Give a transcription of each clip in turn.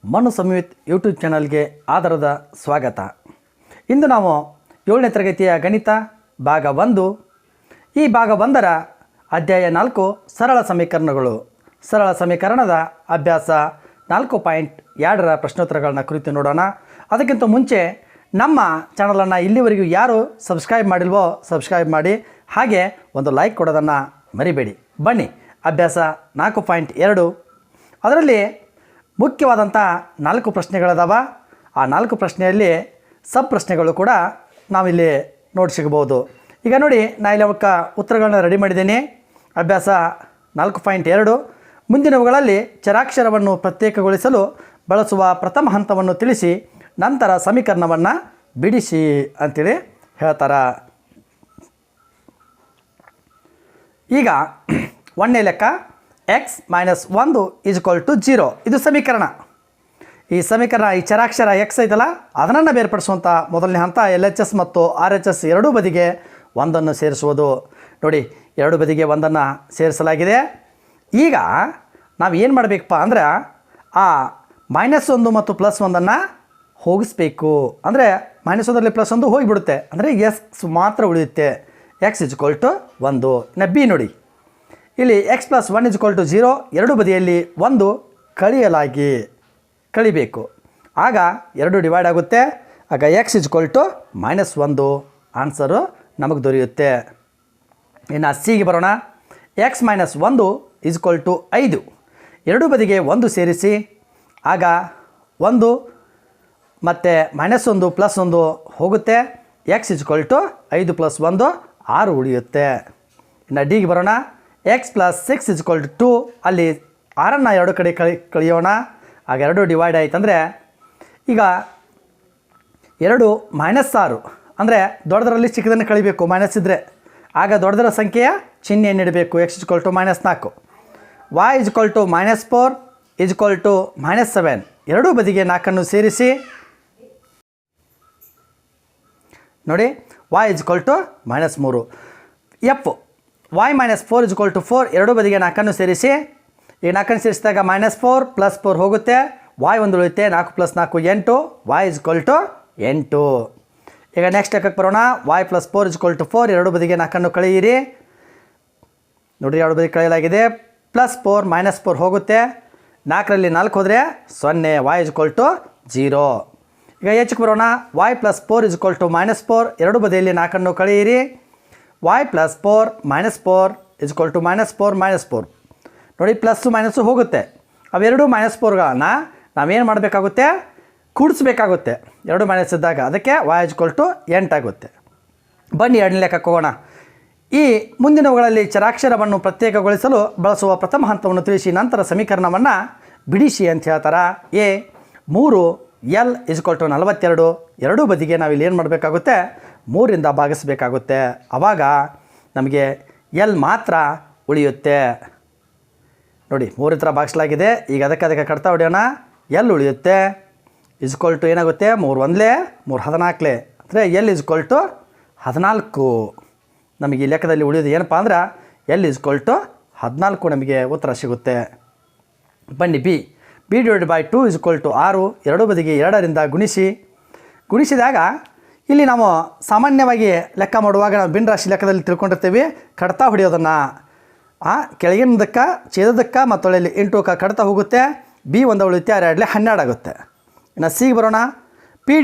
Manu ಸಂಯುತ್ YouTube ಚಾನಲ್ಗೆ ಆಧಾರದ ಸ್ವಾಗತ. ಇಂದು ನಾವು 7ನೇ ತರಗತಿಯ ಗಣಿತ ಭಾಗ 1 ಈ ಭಾಗ 1ರ ಅಧ್ಯಾಯ 4 ಸರಳ ಸಮೀಕರಣಗಳು ಸರಳ ಸಮೀಕರಣದ ಅಭ್ಯಾಸ 4.2ರ ಪ್ರಶ್ನೋತ್ತರಗಳನ್ನ ಕುರಿತು ನೋಡೋಣ. ಅದಕ್ಕಿಂತ ಮುಂಚೆ ನಮ್ಮ ಚಾನಲನ್ನು ಇಲ್ಲಿವರೆಗೂ ಯಾರು ಸಬ್ಸ್ಕ್ರೈಬ್ ಮಾಡಿಲ್ವೋ ಸಬ್ಸ್ಕ್ರೈಬ್ ಮಾಡಿ, ಹಾಗೆ ಒಂದು ಲೈಕ್ ಕೊಡೋದನ್ನು ಮರಿಬೇಡಿ. ಬನ್ನಿ ಅಭ್ಯಾಸ 4.2 ಅದರಲ್ಲಿ ಮುಖ್ಯವಾದಂಥ 4 ಪ್ರಶ್ನೆಗಳಿದಾವ. ಆ 4 ಪ್ರಶ್ನೆಯಲ್ಲಿ ಸಬ್ ಪ್ರಶ್ನೆಗಳು ಕೂಡ ನಾವಿಲ್ಲಿ ನೋಡಿ ಸಿಗ್ಬೋದು. ಈಗ ನೋಡಿ, ನಾ ಇಲ್ಲಿ ಅವಕ್ಕೆ ಉತ್ತರಗಳನ್ನ ರೆಡಿ ಮಾಡಿದ್ದೀನಿ. ಅಭ್ಯಾಸ 4.2 ಮುಂದಿನವುಗಳಲ್ಲಿ ಚರಾಕ್ಷರವನ್ನು ಪ್ರತ್ಯೇಕಗೊಳಿಸಲು ಬಳಸುವ ಪ್ರಥಮ ಹಂತವನ್ನು ತಿಳಿಸಿ, ನಂತರ ಸಮೀಕರಣವನ್ನು ಬಿಡಿಸಿ ಅಂತೇಳಿ ಹೇಳ್ತಾರೆ. ಈಗ 1ನೇ ಲೆಕ್ಕ x - 1 = 0. ಇದು ಸಮೀಕರಣ. ಈ ಸಮೀಕರಣ ಈ ಚರಾಕ್ಷರ x ಐತಲ್ಲ ಅದನ್ನು ಬೇರ್ಪಡಿಸುವಂಥ ಮೊದಲನೇ ಹಂತ LHS ಮತ್ತು RHS ಎರಡೂ ಬದಿಗೆ 1 ಸೇರಿಸುವುದು. ನೋಡಿ, ಎರಡು ಬದಿಗೆ 1 ಸೇರಿಸಲಾಗಿದೆ. ಈಗ ನಾವು ಏನು ಮಾಡಬೇಕಪ್ಪ ಅಂದ್ರೆ ಆ -1 ಮತ್ತು +1 ಹೋಗಿಸ್ಬೇಕು. ಅಂದರೆ -1ರಲ್ಲಿ +1 ಹೋಗಿಬಿಡುತ್ತೆ, ಅಂದರೆ x ಮಾತ್ರ ಉಳಿಯುತ್ತೆ. x = 1. ಇನ್ನು b ನೋಡಿ, ಇಲ್ಲಿ x + 1 = 0. ಎರಡು ಬದಿಯಲ್ಲಿ 1 ಕಳಿಬೇಕು. ಆಗ 2 ಡಿವೈಡ್ ಆಗುತ್ತೆ. ಆಗ x = -1 ಆನ್ಸರು ನಮಗೆ ದೊರೆಯುತ್ತೆ. ಇನ್ನು c ಗೆ ಬರೋಣ. x - 1 = 5. ಎರಡು ಬದಿಗೆ 1 ಸೇರಿಸಿ, ಆಗ 1 ಮತ್ತು -1 +1 ಹೋಗುತ್ತೆ. x = 5 + 1 6 ಉಳಿಯುತ್ತೆ. ಇನ್ನು d ಗೆ ಬರೋಣ. x + 6 = 2. ಅಲ್ಲಿ 6ಅನ್ನು ಎರಡು ಕಡೆ ಕಳಿಯೋಣ. ಆಗ 2 ಡಿವೈಡ್ ಆಯ್ತಂದರೆ ಈಗ 2 -6 ಅಂದರೆ ದೊಡ್ಡದರಲ್ಲಿ ಚಿಕ್ಕದನ್ನು ಕಳಿಬೇಕು, ಮೈನಸ್ ಇದ್ದರೆ. ಆಗ ದೊಡ್ಡದರ ಸಂಖ್ಯೆಯ ಚಿಹ್ನೆಯನ್ನು ಇಡಬೇಕು. x = -4. y = -4 = -7. ಎರಡೂ ಬದಿಗೆ 4 ಸೇರಿಸಿ, ನೋಡಿ y = -3. f y - 4 = 4. ಎರಡು ಬದಿಗೆ 4 ಸೇರಿಸಿ, ಈ 4 ಸೇರಿಸಿದಾಗ -4 + 4 ಹೋಗುತ್ತೆ. y 1 ಉಳಿಯುತ್ತೆ. 4 + 4 8. y = 8. ಈಗ ನೆಕ್ಸ್ಟ್ ಲೆಕ್ಕಕ್ಕೆ ಬರೋಣ. y + 4 = 4. ಎರಡು ಬದಿಗೆ 4 ಕಳೆಯಿರಿ. ನೋಡಿರಿ, ಎರಡು ಬದಿಗೆ ಕಳೆಯಲಾಗಿದೆ. +4 -4 ಹೋಗುತ್ತೆ. 4ರಲ್ಲಿ 4 ಹೋದರೆ 0. y = 0. ಈಗ ಹೆಚ್ಚಕ್ಕೆ ಬರೋಣ. y + 4 = -4. ಎರಡು ಬದಿಯಲ್ಲಿ 4 ಕಳೆಯಿರಿ. y + 4 -4 = -4 ನೋಡಿ, ಪ್ಲಸ್ಸು ಮೈನಸ್ಸು ಹೋಗುತ್ತೆ. ಅವೆರಡು -4ಗಳನ್ನು ನಾವೇನು ಮಾಡಬೇಕಾಗುತ್ತೆ? ಕೂಡಿಸ್ಬೇಕಾಗುತ್ತೆ. ಎರಡು ಮೈನಸ್ ಇದ್ದಾಗ ಅದಕ್ಕೆ y = 8 ಆಗುತ್ತೆ. ಬನ್ನಿ ಎರಡನೇ ಲೆಕ್ಕಕ್ಕೆ ಹೋಗೋಣ. ಈ ಮುಂದಿನವುಗಳಲ್ಲಿ ಚರಾಕ್ಷರವನ್ನು ಪ್ರತ್ಯೇಕಗೊಳಿಸಲು ಬಳಸುವ ಪ್ರಥಮ ಹಂತವನ್ನು ತಿಳಿಸಿ, ನಂತರ ಸಮೀಕರಣವನ್ನು ಬಿಡಿಸಿ ಅಂತ ಹೇಳ್ತಾರೆ. a 3 l = 42. ಎರಡೂ ಬದಿಗೆ ನಾವಿಲ್ಲಿ ಏನು ಮಾಡಬೇಕಾಗುತ್ತೆ? 3ರಿಂದ ಭಾಗಿಸಬೇಕಾಗುತ್ತೆ. ಆವಾಗ ನಮಗೆ l ಮಾತ್ರ ಉಳಿಯುತ್ತೆ. ನೋಡಿ, 3 ಥರ ಭಾಗಿಸಲಾಗಿದೆ. ಈಗ ಅದಕ್ಕೆ ಕಡ್ತಾ ಹೊಡೆಯೋಣ. l ಉಳಿಯುತ್ತೆ. = ಏನಾಗುತ್ತೆ? 3 1 3 14. ಅಂದರೆ l = 14. ನಮಗೆ ಈ ಲೆಕ್ಕದಲ್ಲಿ ಉಳಿಯೋದು ಏನಪ್ಪ ಅಂದ್ರೆ l = 14 ನಮಗೆ ಉತ್ತರ ಸಿಗುತ್ತೆ. ಬನ್ನಿ b / 2 = 6. ಎರಡೂ ಬದಿಗೆ 2ರಿಂದ ಗುಣಿಸಿದಾಗ ಇಲ್ಲಿ ನಾವು ಸಾಮಾನ್ಯವಾಗಿ ಲೆಕ್ಕ ಮಾಡುವಾಗ ನಾವು ಭಿನ್ನರಾಶಿ ಲೆಕ್ಕದಲ್ಲಿ ತಿಳ್ಕೊಂಡಿರ್ತೀವಿ. ಕಡ್ತಾ ಹೊಡೆಯೋದನ್ನು ಕೆಳಗಿನದಕ್ಕೆ ಛೇದದಕ್ಕೆ ಮತ್ತೊಳ್ಳೆಯಲ್ಲಿ 8ಕ್ಕೆ ಕಡ್ತಾ ಹೋಗುತ್ತೆ. b 1 ಉಳಿಯುತ್ತೆ. 2 12 ಆಗುತ್ತೆ. ಇನ್ನು c ಗೆ ಬರೋಣ. p /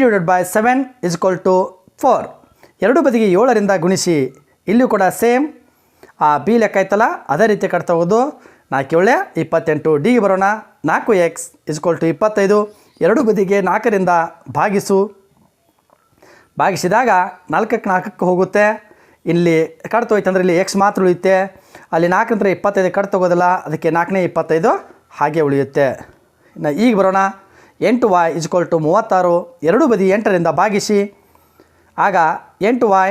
7 = 4. ಎರಡು ಬದಿಗೆ 7ರಿಂದ ಗುಣಿಸಿ. ಇಲ್ಲಿಯೂ ಕೂಡ ಸೇಮ್ ಆ b ಲೆಕ್ಕ ಐತಲ್ಲ ಅದೇ ರೀತಿ ಕಟ್ತಾ ಹೋಗೋದು. 4 7 28. d ಗೆ ಬರೋಣ. 4x = 25. ಎರಡು ಬದಿಗೆ 4ರಿಂದ ಭಾಗಿಸಿದಾಗ 4ಕ್ಕೆ 4ಕ್ಕೆ ಹೋಗುತ್ತೆ. ಇಲ್ಲಿ ಕಟ್ತಾ ಹೋಯ್ತಂದ್ರೆ ಇಲ್ಲಿ x ಮಾತ್ರ ಉಳಿಯುತ್ತೆ. ಅಲ್ಲಿ 4 ಅಂದರೆ 25 ಕಟ್ತಾ ಹೋಗೋದಿಲ್ಲ, ಅದಕ್ಕೆ 4ನೇ 25 ಹಾಗೆ ಉಳಿಯುತ್ತೆ. ಇನ್ನು ಈಗ ಬರೋಣ. 8y = 36. ಎರಡೂ ಬದಿ 8ರಿಂದ ಭಾಗಿಸಿ. ಆಗ 8y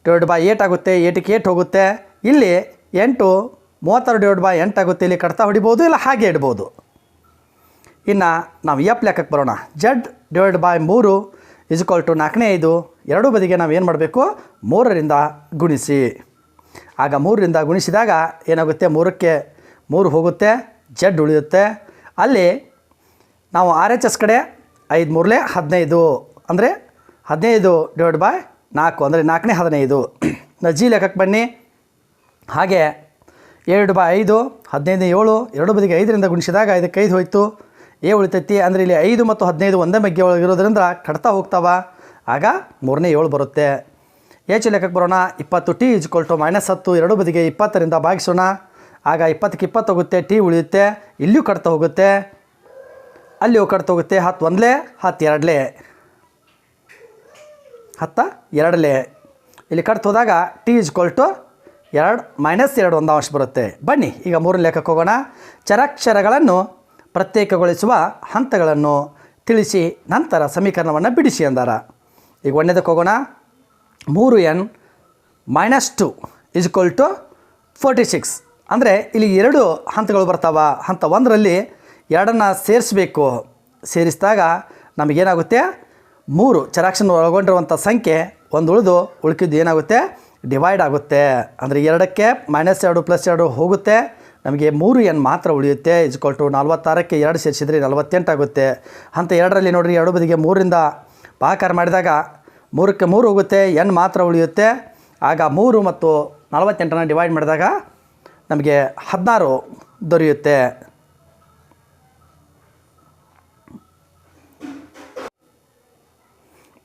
/ 8 ಆಗುತ್ತೆ. 8ಕ್ಕೆ 8 ಹೋಗುತ್ತೆ. ಇಲ್ಲಿ 8 36 / 8 ಆಗುತ್ತೆ. ಇಲ್ಲಿ ಕಟ್ತಾ ಹೊಡಿಬೋದು, ಇಲ್ಲ ಹಾಗೆ ಇಡ್ಬೋದು. ಇನ್ನು ನಾವು f ಲೆಕ್ಕಕ್ಕೆ ಬರೋಣ. z / 3 = 4ನೇ 5. ಎರಡೂ ಬದಿಗೆ ನಾವು ಏನು ಮಾಡಬೇಕು? 3ರಿಂದ ಗುಣಿಸಿ. ಆಗ 3ರಿಂದ ಗುಣಿಸಿದಾಗ ಏನಾಗುತ್ತೆ? 3ಕ್ಕೆ 3 ಹೋಗುತ್ತೆ. z ಉಳಿಯುತ್ತೆ. ಅಲ್ಲಿ ನಾವು ಆರ್ ಎಚ್ ಎಸ್ ಕಡೆ 5 ಮೂರಲೆ 15 ಅಂದರೆ 15 ಡಿವೈಡ್ ಬೈ 4 ಅಂದರೆ 4ನೇ 15. ಜಿ ಲೆಕ್ಕಕ್ಕೆ ಬನ್ನಿ. ಹಾಗೆ 2 ಬೈ 5 15 7 ಎರಡು ಬದಿಗೆ 5ರಿಂದ ಗುಣಿಸಿದಾಗ ಇದಕ್ಕೆ 5 ಹೋಯಿತು. ಉಳಿತೈತಿ ಅಂದರೆ ಇಲ್ಲಿ 5 ಮತ್ತು 15 ಒಂದೇ ಮಗ್ಗೆ ಒಳಗಿರೋದ್ರಿಂದ ಕಟ್ತಾ ಹೋಗ್ತಾವ. ಆಗ 3ನೇ 7 ಬರುತ್ತೆ. ಎಚ್ ಲೆಕ್ಕಕ್ಕೆ ಬರೋಣ. 20 ಟಿ -10 ಎರಡು ಬದಿಗೆ 20ರಿಂದ ಭಾಗಿಸೋಣ. ಆಗ 20ಕ್ಕೆ 20 ಹೋಗುತ್ತೆ, ಟಿ ಉಳಿಯುತ್ತೆ. ಇಲ್ಲಿಯೂ ಕಟ್ತಾ ಹೋಗುತ್ತೆ, ಅಲ್ಲಿಯೂ ಕಟ್ತಾ ಹೋಗುತ್ತೆ. 10 ಒಂದಲೇ 10 ಎರಡಲೇ 10 ಎರಡಲೇ. ಇಲ್ಲಿ ಕಟ್ತಾ ಹೋದಾಗ ಟಿ -2 -2 ಒಂದು ಅಂಶ ಬರುತ್ತೆ. ಬನ್ನಿ ಈಗ 3ನೇ ಲೆಕ್ಕಕ್ಕೆ ಹೋಗೋಣ. ಚರಾಕ್ಷರಗಳನ್ನು ಪ್ರತ್ಯೇಕಗೊಳಿಸುವ ಹಂತಗಳನ್ನು ತಿಳಿಸಿ ನಂತರ ಸಮೀಕರಣವನ್ನು ಬಿಡಿಸಿ ಅಂದಾರ. ಈಗ 1ನೇದಕ್ಕೆ ಹೋಗೋಣ. 3n - 2 = 46 ಅಂದರೆ ಇಲ್ಲಿ 2 ಹಂತಗಳು ಬರ್ತಾವ. ಹಂತ 1ರಲ್ಲಿ 2ನ್ನು ಸೇರಿಸಬೇಕು. ಸೇರಿಸಿದಾಗ ನಮಗೇನಾಗುತ್ತೆ, 3 ಚರಾಕ್ಷರ ಒಳಗೊಂಡಿರುವಂಥ ಸಂಖ್ಯೆ ಒಂದು ಉಳಿಕಿದ್ದು ಏನಾಗುತ್ತೆ, ಡಿವೈಡ್ ಆಗುತ್ತೆ. ಅಂದರೆ 2ಕ್ಕೆ -2 + 2 ಹೋಗುತ್ತೆ. ನಮಗೆ 3n ಮಾತ್ರ ಉಳಿಯುತ್ತೆ. = 46ಕ್ಕೆ 2 ಸೇರಿಸಿದರೆ 48 ಆಗುತ್ತೆ. ಹಂತ 2ರಲ್ಲಿ ನೋಡಿರಿ, ಎರಡು ಬದಿಗೆ 3ರಿಂದ ಭಾಗಾಕಾರ ಮಾಡಿದಾಗ 3ಕ್ಕೆ 3 ಹೋಗುತ್ತೆ, n ಮಾತ್ರ ಉಳಿಯುತ್ತೆ. ಆಗ 3 ಮತ್ತು 48ನ್ನು ಡಿವೈಡ್ ಮಾಡಿದಾಗ ನಮಗೆ 16 ದೊರೆಯುತ್ತೆ.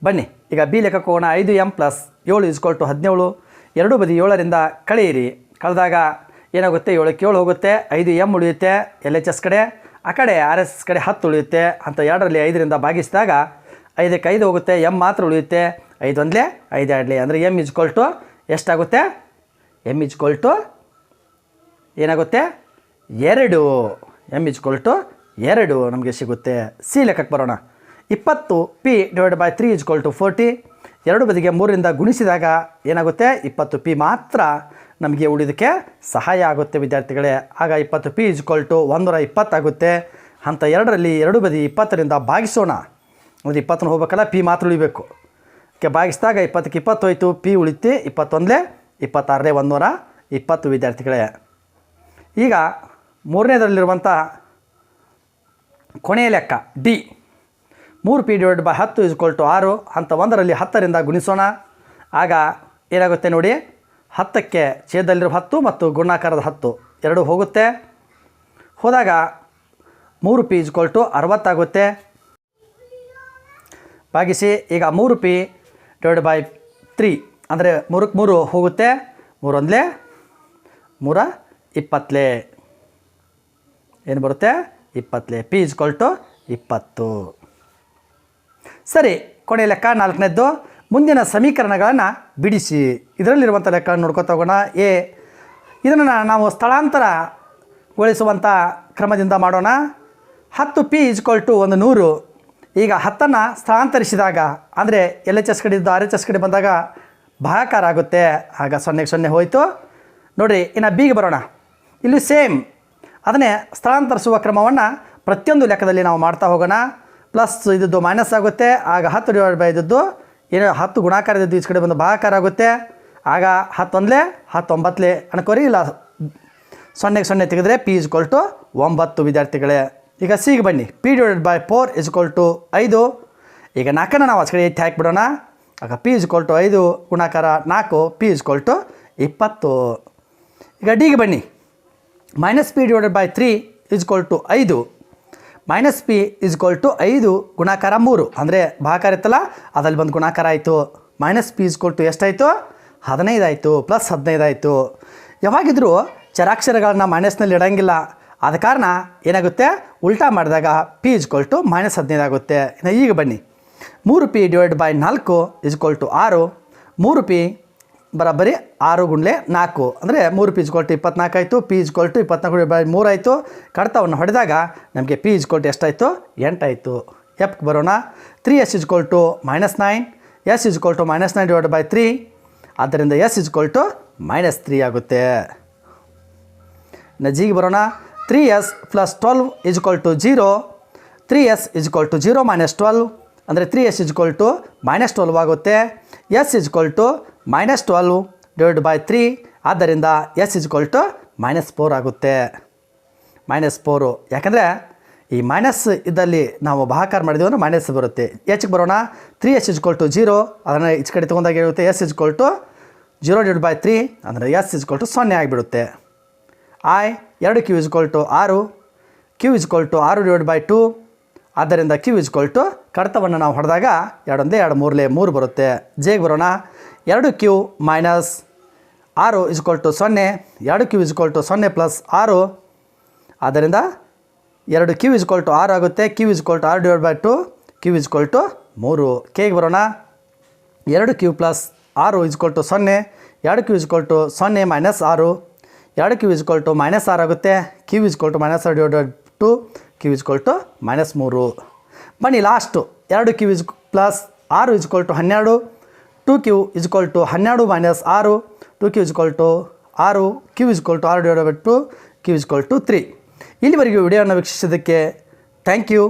ಬನ್ನಿ ಈಗ ಬಿ ಲೆಕ್ಕಕ್ಕೆ ಹೋಗೋಣ. 5m + 7 = 17. ಎರಡು ಬದಿ 7ರಿಂದ ಕಳೆಯಿರಿ. ಕಳೆದಾಗ ಏನಾಗುತ್ತೆ, 7ಕ್ಕೆ 7 ಹೋಗುತ್ತೆ, 5m ಉಳಿಯುತ್ತೆ ಎಲ್ ಎಚ್ ಎಸ್ ಕಡೆ. ಆ ಕಡೆ ಆರ್ ಎಸ್ ಎಸ್ ಕಡೆ 10 ಉಳಿಯುತ್ತೆ. ಅಂತ 2ರಲ್ಲಿ 5ರಿಂದ ಭಾಗಿಸಿದಾಗ 5ಕ್ಕೆ 5 ಹೋಗುತ್ತೆ, m ಮಾತ್ರ ಉಳಿಯುತ್ತೆ. 5 ಒಂದಲೇ 5 ಎರಡಲೇ ಅಂದರೆ m ಎಷ್ಟಾಗುತ್ತೆ, m ಏನಾಗುತ್ತೆ 2. m 2 ನಮಗೆ ಸಿಗುತ್ತೆ. ಸಿ ಲೆಕ್ಕಕ್ಕೆ ಬರೋಣ. 20p / 3 = 40. ಎರಡು ಬದಿಗೆ 3ರಿಂದ ಗುಣಿಸಿದಾಗ ಏನಾಗುತ್ತೆ, 20p ಮಾತ್ರ ನಮಗೆ ಉಳಿದಕ್ಕೆ ಸಹಾಯ ಆಗುತ್ತೆ ವಿದ್ಯಾರ್ಥಿಗಳೇ. ಆಗ 20p = 120 ಆಗುತ್ತೆ. ಹಂತ 2ರಲ್ಲಿ ಎರಡು ಬದಿ 20ರಿಂದ ಭಾಗಿಸೋಣ. ಒಂದು 20 ಹೋಗ್ಬೇಕಲ್ಲ, ಪಿ ಮಾತ್ರ ಉಳಿಬೇಕು. ಭಾಗಿಸಿದಾಗ 20ಕ್ಕೆ 20 ಹೋಯಿತು, ಪಿ ಉಳಿತು. 21 26 120 ವಿದ್ಯಾರ್ಥಿಗಳೇ. ಈಗ 3ನೇದರಲ್ಲಿರುವಂಥ ಕೊನೆಯ ಲೆಕ್ಕ ಡಿ. 3p / 10 = 6. ಹಂತ 1ರಲ್ಲಿ 10ರಿಂದ ಗುಣಿಸೋಣ. ಆಗ ಏನಾಗುತ್ತೆ ನೋಡಿ, 10ಕ್ಕೆ ಛೇದದಲ್ಲಿರುವ 10 ಮತ್ತು ಗುಣಾಕಾರದ 10 ಎರಡು ಹೋಗುತ್ತೆ. ಹೋದಾಗ 3p = 60 ಆಗುತ್ತೆ. ಭಾಗಿಸಿ. ಈಗ 3p / 3 ಅಂದರೆ 3ಕ್ಕೆ 3 ಹೋಗುತ್ತೆ, 3 ಒಂದಲೇ 3 20 ಏನು ಬರುತ್ತೆ, 20. p = 20. ಸರಿ, ಕೊನೆಯ ಲೆಕ್ಕ 4ನೇದ್ದು. ಮುಂದಿನ ಸಮೀಕರಣಗಳನ್ನು ಬಿಡಿಸಿ. ಇದರಲ್ಲಿರುವಂಥ ಲೆಕ್ಕ ನೋಡ್ಕೊತಾ ಹೋಗೋಣ. ಇದನ್ನು ನಾವು ಸ್ಥಳಾಂತರಗೊಳಿಸುವಂಥ ಕ್ರಮದಿಂದ ಮಾಡೋಣ. 10p = 100. ಈಗ 10ನ್ನು ಸ್ಥಳಾಂತರಿಸಿದಾಗ ಅಂದರೆ ಎಲ್ ಎಚ್ ಎಸ್ ಕಡೆಯಿಂದ ಆರ್ ಎಚ್ ಎಸ್ ಕಡೆ ಬಂದಾಗ ಭಾಗಾಕಾರ ಆಗುತ್ತೆ. ಆಗ 0ಕ್ಕೆ 0 ಹೋಯಿತು. ನೋಡಿರಿ, ಇನ್ನು ಬಿಗೆ ಬರೋಣ. ಇಲ್ಲಿ ಸೇಮ್ ಅದನ್ನೇ ಸ್ಥಳಾಂತರಿಸುವ ಕ್ರಮವನ್ನು ಪ್ರತಿಯೊಂದು ಲೆಕ್ಕದಲ್ಲಿ ನಾವು ಮಾಡ್ತಾ ಹೋಗೋಣ. ಪ್ಲಸ್ ಇದ್ದದ್ದು ಮೈನಸ್ ಆಗುತ್ತೆ. ಆಗ 10 / ಇದ್ದದ್ದು ಏನು 10 ಗುಣಾಕಾರ ಇದ್ದದ್ದು ಈಚೆ ಕಡೆ ಬಂದು ಭಾಗಾಕಾರ ಆಗುತ್ತೆ. ಆಗ 10 ಒಂದಲೇ 19 ಅನ್ಕೋರಿ. ಇಲ್ಲ 0ಕ್ಕೆ 0 ತೆಗೆದರೆ p = 9 ವಿದ್ಯಾರ್ಥಿಗಳೇ. ಈಗ ಸಿಗೆ ಬನ್ನಿ. p / 4 = 5. ಈಗ 4ನ್ನು ನಾವು ಆಚೆ ಕಡೆ ಎತ್ತಿ ಹಾಕಿಬಿಡೋಣ. ಆಗ p = 5 ಗುಣಾಕಾರ 4, p = 20. ಈಗ ಡಿಗೆ ಬನ್ನಿ. -p / 3 = 5. -p = 5 ಗುಣಾಕಾರ 3 ಅಂದರೆ ಭಾಗಾಕಾರ ಇತ್ತಲ್ಲ, ಅದಲ್ಲಿ ಬಂದು ಗುಣಾಕಾರ ಆಯಿತು. -p = ಎಷ್ಟಾಯಿತು, 15 ಆಯಿತು. +15 ಆಯಿತು. ಯಾವಾಗಿದ್ರೂ ಚರಾಕ್ಷರಗಳನ್ನ ಮೈನಸ್ನಲ್ಲಿ ಇಡೋಂಗಿಲ್ಲ. ಆದ ಕಾರಣ ಏನಾಗುತ್ತೆ, ಉಲ್ಟಾ ಮಾಡಿದಾಗ p = -15 ಆಗುತ್ತೆ. ಈಗ ಬನ್ನಿ. 3p / 4 = 6. 3p ಬರೋಬ್ಬರಿ 6 × 4 ಅಂದರೆ 3p = 24 ಆಯಿತು. p = 24 / 3 ಆಯಿತು. ಕಡತವನ್ನು ಹೊಡೆದಾಗ ನಮಗೆ p = ಎಷ್ಟಾಯಿತು, 8 ಆಯಿತು. ಎಫ್ಗೆ ಬರೋಣ. 3s = -9. s = -9 / 3. ಆದ್ದರಿಂದ s = -3 ಆಗುತ್ತೆ. ಜಿಗೆ ಬರೋಣ. 3s + 12 = 0. 3s = 0 - 12 ಅಂದರೆ 3s = -12 ಆಗುತ್ತೆ. s = -12 / 3. ಆದ್ದರಿಂದ s = -4 ಆಗುತ್ತೆ. -4 ಯಾಕಂದರೆ ಈ ಮೈನಸ್ ಇದ್ದಲ್ಲಿ ನಾವು ಭಾಗಾಕಾರ ಮಾಡಿದ್ದೀವಿ ಅಂದರೆ ಮೈನಸ್ ಬರುತ್ತೆ. ಎಚ್ಗೆ ಬರೋಣ. 3s = 0 ಅದನ್ನು ಈಚೆ ಕಡೆ ತೊಗೊಂಡಾಗ ಇರುತ್ತೆ s = 0/3 ಅಂದರೆ s = 0 ಆಗಿಬಿಡುತ್ತೆ. I 2q = 6 q = 6/2 ಆದ್ದರಿಂದ q = ಕಡತವನ್ನು ನಾವು ಹೊಡೆದಾಗ 2 1 2 3 3 ಬರುತ್ತೆ. ಜೆಗೆ ಬರೋಣ. 2q - 6 = 0 2q = 0 + 6 ಆದ್ದರಿಂದ 2q = 6 ಆಗುತ್ತೆ. q = 6/2 q = 3. ಕೆಗೆ ಬರೋಣ. 2q + 6 = 0 2q = 0 - 6 2q = -6 ಆಗುತ್ತೆ. q = -6/2 q = -3. ಬನ್ನಿ last 2q + 6 = 12 2q = 12 - 6 2q = 6 q = 6/2 q = 3. ಇಲ್ಲಿವರೆಗೂ ವಿಡಿಯೋವನ್ನು ವೀಕ್ಷಿಸಿದ್ದಕ್ಕೆ ಥ್ಯಾಂಕ್ ಯು.